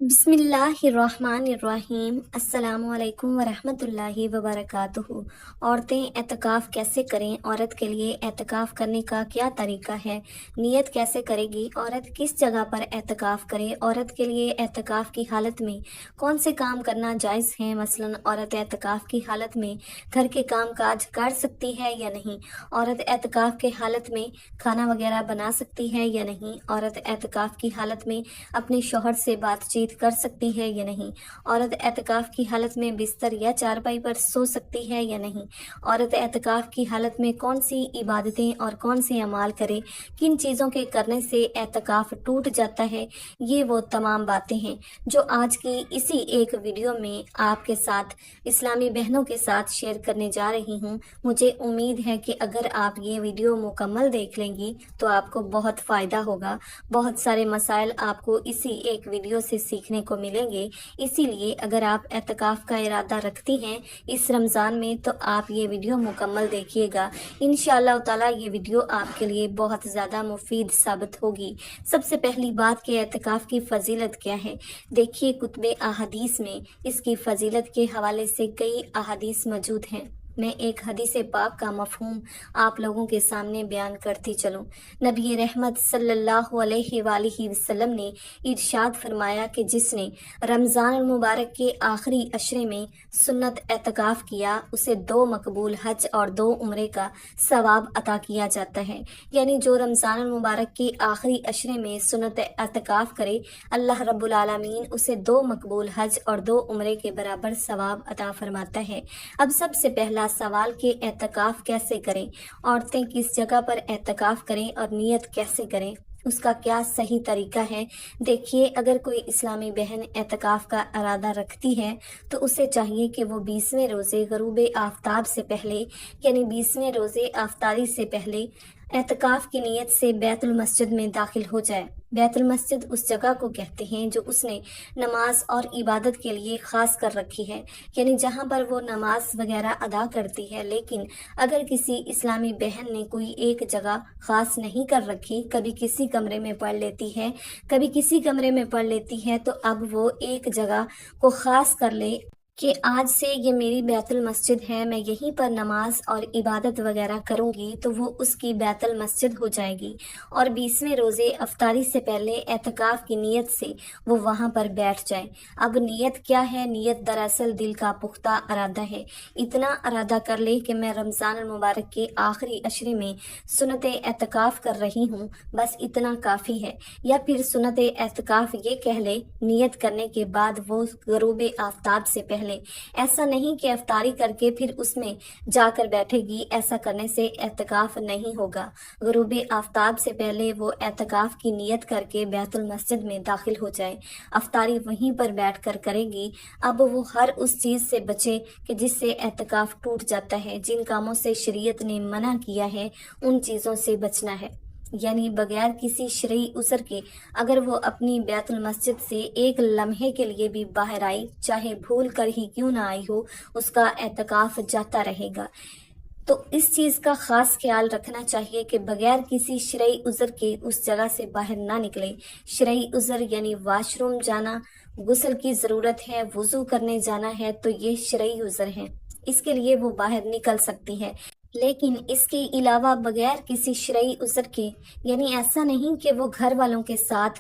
बिस्मिल्लाहिर्रहमानिर्रहीम। अस्सलामु अलैकुम वरहमतुल्लाहि वबरकातुहू। औरतें एतकाफ़ कैसे करें, औरत के लिए एतकाफ़ करने का क्या तरीका है, नियत कैसे करेगी, औरत किस जगह पर एतकाफ़ करे, औरत के लिए एतकाफ़ की हालत में कौन से काम करना जायज़ है, मसलन औरत एतकाफ़ की हालत में घर के काम काज कर सकती है या नहीं, औरत एतकाफ़ के हालत में खाना वगैरह बना सकती है या नहीं, औरत एतकाफ़ की हालत में अपने शौहर से बातचीत कर सकती है या नहीं, औरत एतकाफ़ की हालत में बिस्तर या चारपाई पर सो सकती है या नहीं, औरत एतकाफ़ की हालत में कौन सी इबादतें और कौन से अमाल करे, किन चीज़ों के करने से एतकाफ़ टूट जाता है। ये वो तमाम बातें हैं जो आज की इसी एक वीडियो में आपके साथ इस्लामी बहनों के साथ शेयर करने जा रही हूँ। मुझे उम्मीद है कि अगर आप ये वीडियो मुकम्मल देख लेंगी तो आपको बहुत फ़ायदा होगा, बहुत सारे मसाइल आपको इसी एक वीडियो से सीखने को मिलेंगे। इसीलिए अगर आप एतकाफ़ का इरादा रखती हैं इस रमज़ान में तो आप ये वीडियो मुकम्मल देखिएगा। इंशाअल्लाह ताला ये वीडियो आपके लिए बहुत ज़्यादा मुफीद साबित होगी। सबसे पहली बात कि एतकाफ़ की फ़जीलत क्या है। देखिए, कुतुब अहादीस में इसकी फ़जीलत के हवाले से कई अहादीस मौजूद हैं। मैं एक हदीस पाक का मफ़हूम आप लोगों के सामने बयान करती चलूँ। नबी रहमत सल्लल्लाहु अलैहि वसल्लम ने इरशाद फरमाया कि जिसने रमज़ान मुबारक के आखिरी अशरे में सुन्नत एतकाफ़ किया उसे 2 मकबूल हज और 2 उम्रे का सवाब अता किया जाता है। यानी जो रमज़ान मुबारक के आखिरी अशरे में सुन्नत एतकाफ़ करे, अल्लाह रब्बुल आलमीन उसे 2 मकबूल हज और 2 उम्रे के बराबर सवाब अता फरमाता है। अब सबसे पहला सवाल कि एतकाफ़ कैसे करें, औरतें किस जगह पर एतकाफ़ करें और नियत कैसे करें, उसका क्या सही तरीका है। देखिए, अगर कोई इस्लामी बहन एतकाफ़ का इरादा रखती है तो उसे चाहिए कि वो 20वें रोज़े ग़ुरूब आफ्ताब से पहले यानी 20वें रोज़े अफ्तारी से पहले एतकाफ़ की नीयत से बैतुल मस्जिद में दाखिल हो जाए। बैतुल मस्जिद उस जगह को कहते हैं जो उसने नमाज और इबादत के लिए ख़ास कर रखी है, यानी जहाँ पर वो नमाज वगैरह अदा करती है। लेकिन अगर किसी इस्लामी बहन ने कोई एक जगह ख़ास नहीं कर रखी, कभी किसी कमरे में पढ़ लेती है, कभी किसी कमरे में पढ़ लेती है, तो अब वो एक जगह को ख़ास कर ले कि आज से ये मेरी बैतुल मस्जिद है, मैं यहीं पर नमाज और इबादत वगैरह करूँगी, तो वो उसकी बैतुल मस्जिद हो जाएगी। और 20वें रोज़े अफ्तारी से पहले एतकाफ़ की नीयत से वो वहाँ पर बैठ जाए। अब नीयत क्या है? नीयत दरअसल दिल का पुख्ता इरादा है। इतना इरादा कर ले कि मैं रमज़ान मुबारक के आखिरी अशरे में सुन्नत एतकाफ़ कर रही हूँ, बस इतना काफ़ी है। या फिर सुन्नत एतकाफ़ ये कह ले नीयत करने के बाद वो ग़ुरूब आफ्ताब से पहले। ऐसा नहीं कि अफ्तारी करके फिर उसमें जाकर बैठेगी, ऐसा करने से एतकाफ़ नहीं होगा। ग़ुरूब आफ्ताब से पहले वो एतकाफ़ की नीयत करके बैतुल मस्जिद में दाखिल हो जाए, अफ्तारी वहीं पर बैठकर करेगी। अब वो हर उस चीज़ से बचे कि जिससे एतकाफ़ टूट जाता है। जिन कामों से शरीयत ने मना किया है उन चीज़ों से बचना है, यानी बगैर किसी शरई उज़र के अगर वो अपनी बैतुल मस्जिद से एक लम्हे के लिए भी बाहर आई, चाहे भूल कर ही क्यों ना आई हो, उसका एतकाफ़ जाता रहेगा। तो इस चीज़ का ख़ास ख्याल रखना चाहिए कि बगैर किसी शरई उज़र के उस जगह से बाहर ना निकले। शरई उज़र यानी वाशरूम जाना, गुस्ल की ज़रूरत है, वुज़ू करने जाना है, तो ये शरई उज़र हैं, इसके लिए वो बाहर निकल सकती है। लेकिन इसके अलावा बगैर किसी शरई उज़र के, यानी ऐसा नहीं कि वो घर वालों के साथ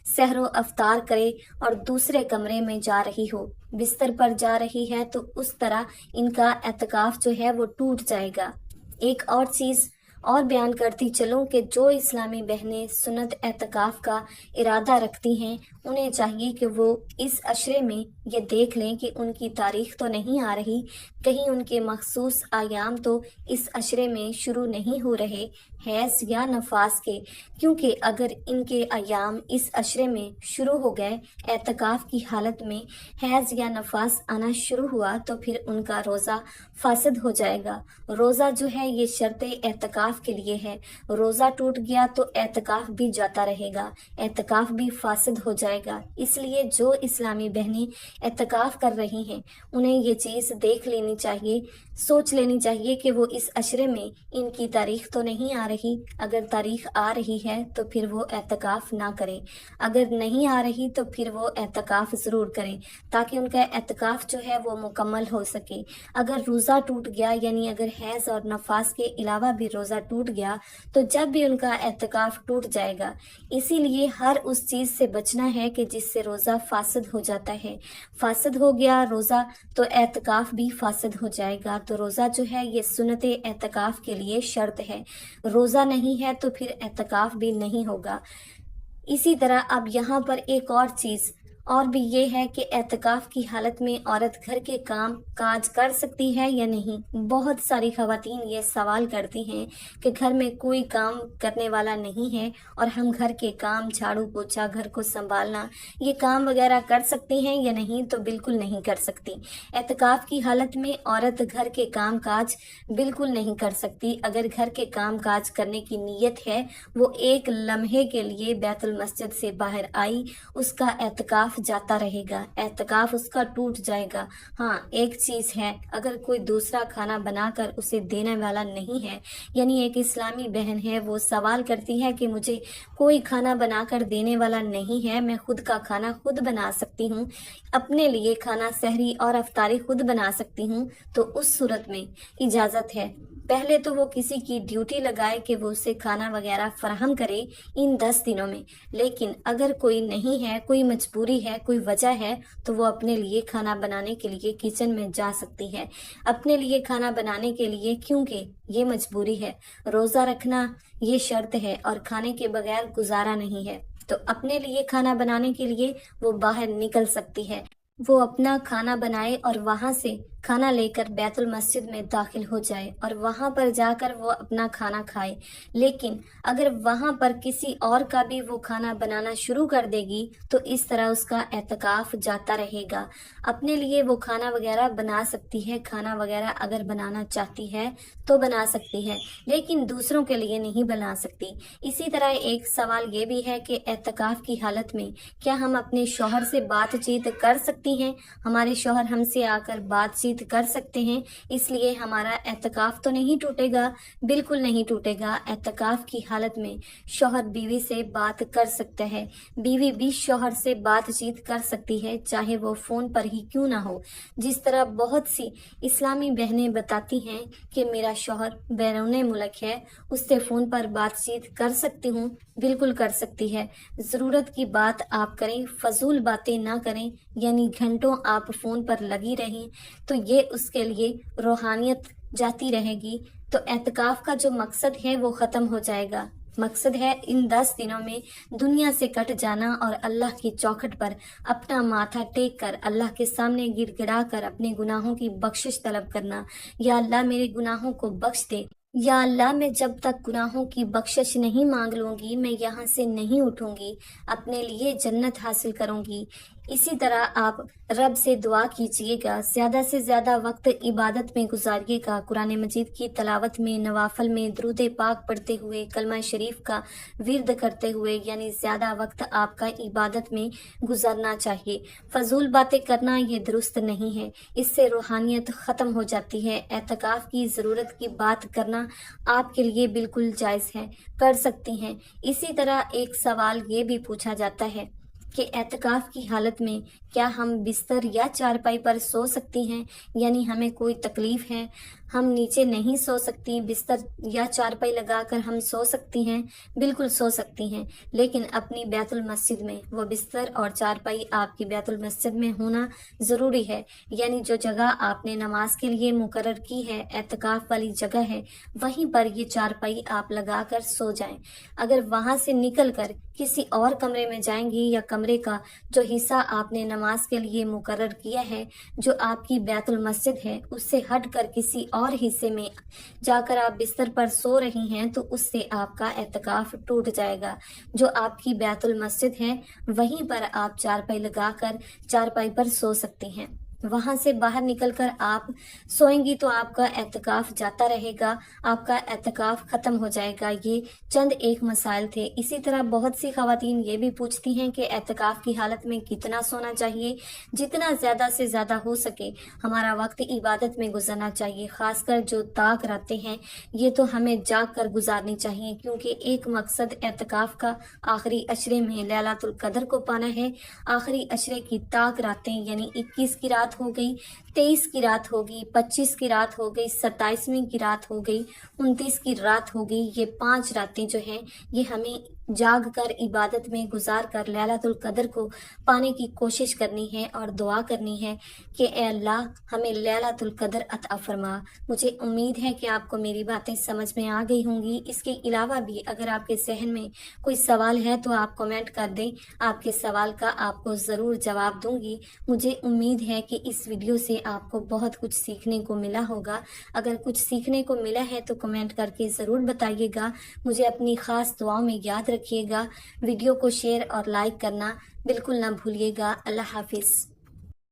सहरो अफ्तार करे और दूसरे कमरे में जा रही हो, बिस्तर पर जा रही है, तो उस तरह इनका एतकाफ़ जो है वो टूट जाएगा। एक और चीज़ और बयान करती चलूँ कि जो इस्लामी बहनें सुन्नत एतकाफ़ का इरादा रखती हैं उन्हें चाहिए कि वो इस अशरे में ये देख लें कि उनकी तारीख़ तो नहीं आ रही, कहीं उनके मखसूस आयाम तो इस अशरे में शुरू नहीं हो रहे हैज़ या नफास के, क्योंकि अगर इनके अयाम इस अशरे में शुरू हो गए, एतकाफ़ की हालत में हैज़ या नफास आना शुरू हुआ, तो फिर उनका रोज़ा फासद हो जाएगा। रोज़ा जो है ये शर्त एतकाफ़ एतकाफ के लिए है। रोज़ा टूट गया तो एतकाफ भी जाता रहेगा, एतकाफ भी फासिद हो जाएगा। इसलिए जो इस्लामी बहनें एतकाफ कर रही हैं उन्हें ये चीज़ देख लेनी चाहिए, सोच लेनी चाहिए कि वो इस अशरे में इनकी तारीख तो नहीं आ रही। अगर तारीख आ रही है तो फिर वो एतकाफ ना करें, अगर नहीं आ रही तो फिर वो एतकाफ ज़रूर करें ताकि उनका एतकाफ जो है वो मुकम्मल हो सके। अगर रोज़ा टूट गया यानी अगर हैज़ और नफास के अलावा भी रोज़ा टूट गया तो जब भी उनका एतकाफ टूट जाएगा। इसीलिए हर उस चीज़ से बचना है कि जिससे रोज़ा फासिद हो जाता है। फासिद हो गया रोज़ा तो एतकाफ भी फासिद हो जाएगा। तो रोज़ा जो है ये सुन्नत एतकाफ के लिए शर्त है, रोज़ा नहीं है तो फिर एतकाफ भी नहीं होगा। इसी तरह अब यहाँ पर एक और चीज़ और भी ये है कि एतकाफ की हालत में औरत घर के काम काज कर सकती है या नहीं। बहुत सारी ख़वातीन ये सवाल करती हैं कि घर में कोई काम करने वाला नहीं है और हम घर के काम, झाड़ू पोछा, घर को संभालना, ये काम वगैरह कर सकती हैं या नहीं। तो बिल्कुल नहीं कर सकती। एतकाफ की हालत में औरत घर के काम काज बिल्कुल नहीं कर सकती। अगर घर के काम काज करने की नीयत है, वो एक लम्हे के लिए बैतुल मस्जिद से बाहर आई, उसका एतकाफ जाता रहेगा, एतकाफ उसका टूट जाएगा। हाँ, एक चीज़ है, अगर कोई दूसरा खाना बनाकर उसे देने वाला नहीं है, यानी एक इस्लामी बहन है वो सवाल करती है कि मुझे कोई खाना बनाकर देने वाला नहीं है, मैं खुद का खाना खुद बना सकती हूँ, अपने लिए खाना सहरी और अफ्तारी खुद बना सकती हूँ, तो उस सूरत में इजाज़त है। पहले तो वो किसी की ड्यूटी लगाए कि वो उसे खाना वगैरह फराहम करे इन 10 दिनों में। लेकिन अगर कोई नहीं है, कोई मजबूरी है, कोई वजह है, तो वो अपने लिए खाना बनाने के लिए किचन में जा सकती है, अपने लिए खाना बनाने के लिए, क्योंकि ये मजबूरी है। रोज़ा रखना ये शर्त है और खाने के बगैर गुजारा नहीं है। तो अपने लिए खाना बनाने के लिए वो बाहर निकल सकती है, वो अपना खाना बनाए और वहाँ से खाना लेकर बैतुल मस्जिद में दाखिल हो जाए और वहाँ पर जाकर वो अपना खाना खाए। लेकिन अगर वहाँ पर किसी और का भी वो खाना बनाना शुरू कर देगी तो इस तरह उसका एतकाफ जाता रहेगा। अपने लिए वो खाना वगैरह बना सकती है, खाना वगैरह अगर बनाना चाहती है तो बना सकती है, लेकिन दूसरों के लिए नहीं बना सकती। इसी तरह एक सवाल ये भी है कि एतकाफ की हालत में क्या हम अपने शौहर से बातचीत कर सकती हैं? हमारे शौहर हमसे आकर बातचीत कर सकते हैं, इसलिए हमारा एतकाफ तो नहीं टूटेगा, बिल्कुल नहीं टूटेगा। एतकाफ की हालत में शौहर बीवी से बात कर सकता है, बीवी भी शौहर से बातचीत कर सकती है, चाहे वो फ़ोन पर ही क्यों ना हो। जिस तरह बहुत सी इस्लामी बहनें बताती हैं कि मेरा शौहर बैरून मुल्क है, उससे फ़ोन पर बातचीत कर सकती हूँ, बिल्कुल कर सकती है। ज़रूरत की बात आप करें, फजूल बातें ना करें, यानी घंटों आप फ़ोन पर लगी रहें, तो ये उसके लिए रूहानियत जाती रहेगी। तो एतकाफ का जो मकसद है वो ख़त्म हो जाएगा। मकसद है इन 10 दिनों में दुनिया से कट जाना और अल्लाह की चौखट पर अपना माथा टेक कर अल्लाह के सामने गिड़गिड़ा कर अपने गुनाहों की बख्शिश तलब करना। या अल्लाह मेरे गुनाहों को बख्श दे, या अल्लाह मैं जब तक गुनाहों की बख्शिश नहीं मांग लूँगी मैं यहाँ से नहीं उठूँगी, अपने लिए जन्नत हासिल करूँगी। इसी तरह आप रब से दुआ कीजिएगा, ज़्यादा से ज़्यादा वक्त इबादत में गुजारिएगा, कुरान मजीद की तलावत में, नवाफल में, दुरूद पाक पढ़ते हुए, कलमा शरीफ का विर्द करते हुए, यानी ज़्यादा वक्त आपका इबादत में गुजरना चाहिए। फजूल बातें करना ये दुरुस्त नहीं है, इससे रूहानियत ख़त्म हो जाती है। एतकाफ़ की ज़रूरत की बात करना आपके लिए बिल्कुल जायज़ है, कर सकती हैं। इसी तरह एक सवाल ये भी पूछा जाता है कि एतकाफ़ की हालत में क्या हम बिस्तर या चारपाई पर सो सकती हैं, यानी हमें कोई तकलीफ़ है, हम नीचे नहीं सो सकती, बिस्तर या चारपाई लगाकर हम सो सकती हैं? बिल्कुल सो सकती हैं, लेकिन अपनी बैतुल मस्जिद में वो बिस्तर और चारपाई आपकी बैतुल मस्जिद में होना ज़रूरी है। यानी जो जगह आपने नमाज के लिए मुकर्रर की है, एतकाफ़ वाली जगह है, वहीं पर ये चारपाई आप लगा कर सो जाएं। अगर वहाँ से निकल कर किसी और कमरे में जाएंगी या कमरे का जो हिस्सा आपने नमाज के लिए मुकर्रर किया है, जो आपकी बैतुल मस्जिद है, उससे हट कर किसी और हिस्से में जाकर आप बिस्तर पर सो रही हैं, तो उससे आपका एतकाफ़ टूट जाएगा। जो आपकी बैतुल मस्जिद है वहीं पर आप चारपाई लगाकर चारपाई पर सो सकती हैं। वहाँ से बाहर निकलकर आप सोएंगी तो आपका एतकाफ़ जाता रहेगा, आपका एतकाफ़ ख़त्म हो जाएगा। ये चंद एक मसाइल थे। इसी तरह बहुत सी ख़वातीन ये भी पूछती हैं कि एतकाफ़ की हालत में कितना सोना चाहिए। जितना ज़्यादा से ज़्यादा हो सके हमारा वक्त इबादत में गुजरना चाहिए। ख़ासकर जो ताक रातें हैं ये तो हमें जाग कर गुजारनी चाहिए, क्योंकि एक मकसद एतकाफ़ का आखिरी अशरे में लैलातुल कदर को पाना है। आखिरी अशरे की ताक रातें यानी 21 की रात हो गई, 23 की रात हो गई, 25 की रात हो गई, 27वीं की रात हो गई, 29 की रात हो गई। ये 5 रातें जो हैं ये हमें जाग कर इबादत में गुजार कर लैलातुल कदर को पाने की कोशिश करनी है और दुआ करनी है कि ए अल्लाह हमें लैलातुल कदर अता फरमा। मुझे उम्मीद है कि आपको मेरी बातें समझ में आ गई होंगी। इसके अलावा भी अगर आपके जहन में कोई सवाल है तो आप कमेंट कर दें, आपके सवाल का आपको ज़रूर जवाब दूंगी। मुझे उम्मीद है कि इस वीडियो से आपको बहुत कुछ सीखने को मिला होगा। अगर कुछ सीखने को मिला है तो कमेंट करके ज़रूर बताइएगा। मुझे अपनी ख़ास दुआओं में याद रखिएगा। वीडियो को शेयर और लाइक करना बिल्कुल ना भूलिएगा। अल्लाह हाफिज़।